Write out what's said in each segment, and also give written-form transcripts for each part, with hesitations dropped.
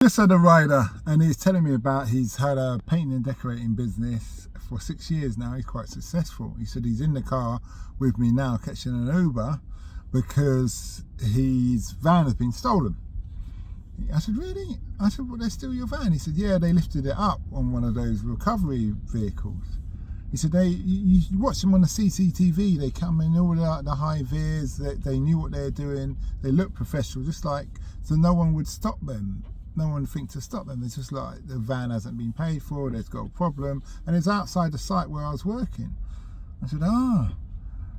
Just had a rider and he's telling me about he's had a painting and decorating business for 6 years now. He's quite successful. He said he's in the car with me now catching an Uber because his van has been stolen. I said, really? I said, well, they steal your van? He said, yeah, they lifted it up on one of those recovery vehicles. He said, you watch them on the CCTV, they come in all the high veers, they knew what they were doing, they look professional, just like, so no one would stop them. No one thinks to stop them. It's just like the van hasn't been paid for, there's got a problem, and it's outside the site where I was working. I said, ah.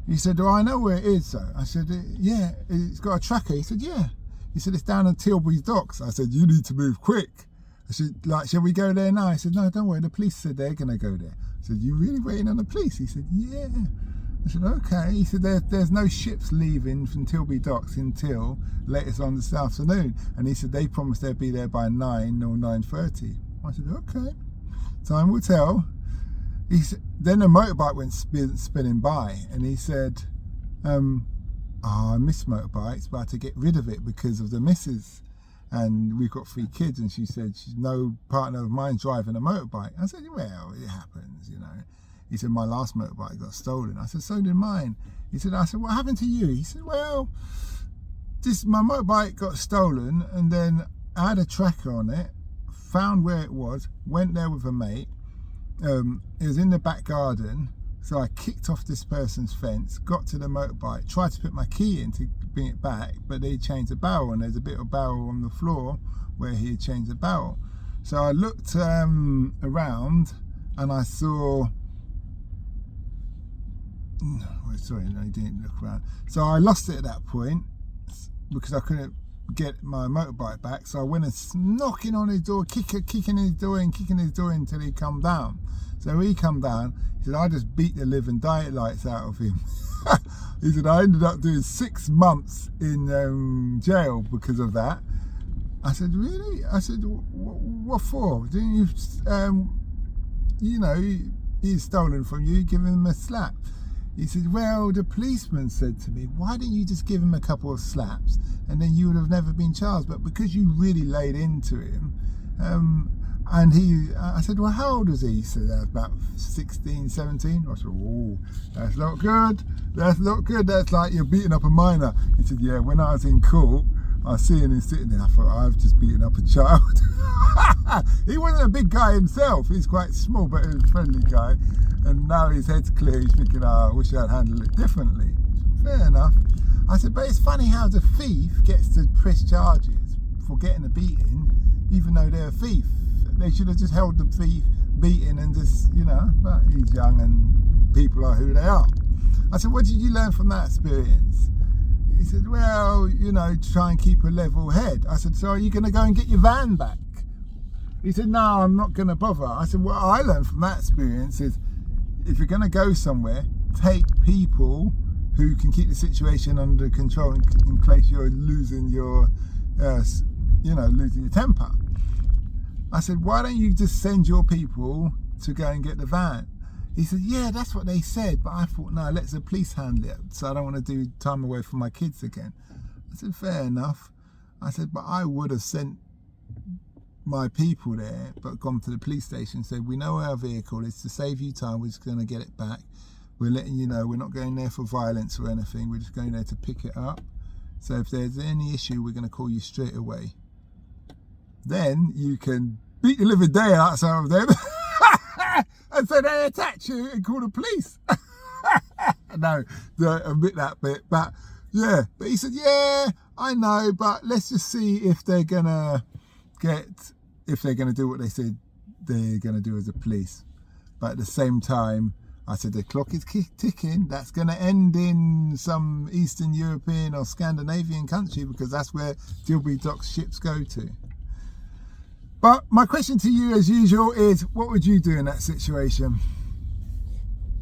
He said, do I know where it is though? I said, yeah, it's got a tracker. He said, yeah. He said, it's down in Tilbury docks. I said, you need to move quick. I said, like, shall we go there now? He said, no, don't worry, the police said they're going to go there. I said, you really waiting on the police? He said, yeah. I said, okay. He said, there's no ships leaving from Tilbury docks until latest on this afternoon. And he said, they promised they'd be there by 9 or 9:30. I said, okay, time will tell. He said, then a motorbike went spinning by and he said, I miss motorbikes, but I had to get rid of it because of the missus. And we've got 3 kids, and she said she's no partner of mine driving a motorbike. I said, well, it happens, you know. He said, my last motorbike got stolen. I said, so did mine. I said, what happened to you? He said, well, my motorbike got stolen, and then I had a tracker on it, found where it was, went there with a mate. It was in the back garden. So I kicked off this person's fence, got to the motorbike, tried to put my key in to bring it back, but they changed the barrel, and there's a bit of barrel on the floor where he had changed the barrel. So I looked around and I saw, sorry, no, he didn't look around. So I lost it at that point because I couldn't get my motorbike back. So I went and knocking on his door, kicking his door until he come down. So he come down, he said, I just beat the living daylights out of him. He said, I ended up doing 6 months in jail because of that. I said, really? I said, what for? Didn't you, you know, he's stolen from you, give him a slap. He said, well, the policeman said to me, why didn't you just give him a couple of slaps and then you would have never been charged? But because you really laid into him, and I said, well, how old is he? He said, about 16, 17. I said, oh, that's not good. That's not good. That's like you're beating up a minor. He said, yeah, when I was in court, I was seeing him sitting there. I thought, I've just beaten up a child. He wasn't a big guy himself. He's quite small, but he was a friendly guy. And now his head's clear. He's thinking, I wish I'd handled it differently. Fair enough. I said, but it's funny how the thief gets to press charges for getting a beating, even though they're a thief. They should have just held the thief beating and just, you know, but he's young and people are who they are. I said, what did you learn from that experience? He said, well, you know, try and keep a level head. I said, so are you going to go and get your van back? He said, no, I'm not going to bother. I said, what I learned from that experience is if you're going to go somewhere, take people who can keep the situation under control in case you're losing your, losing your temper. I said, why don't you just send your people to go and get the van? He said, yeah, that's what they said. But I thought, no, let the police handle it. So I don't want to do time away from my kids again. I said, fair enough. I said, but I would have sent my people there, but gone to the police station and said, we know where our vehicle is. To save you time, we're just going to get it back. We're letting you know we're not going there for violence or anything. We're just going there to pick it up. So if there's any issue, we're going to call you straight away. Then you can beat the living day out of some of them and so they attach you and call the police. No, admit that bit, but yeah. But he said, yeah, I know, but let's just see if they're gonna do what they said they're gonna do as a police. But at the same time, I said the clock is ticking. That's going to end in some Eastern European or Scandinavian country because that's where Tilbury Docks ships go to. But my question to you, as usual, is what would you do in that situation?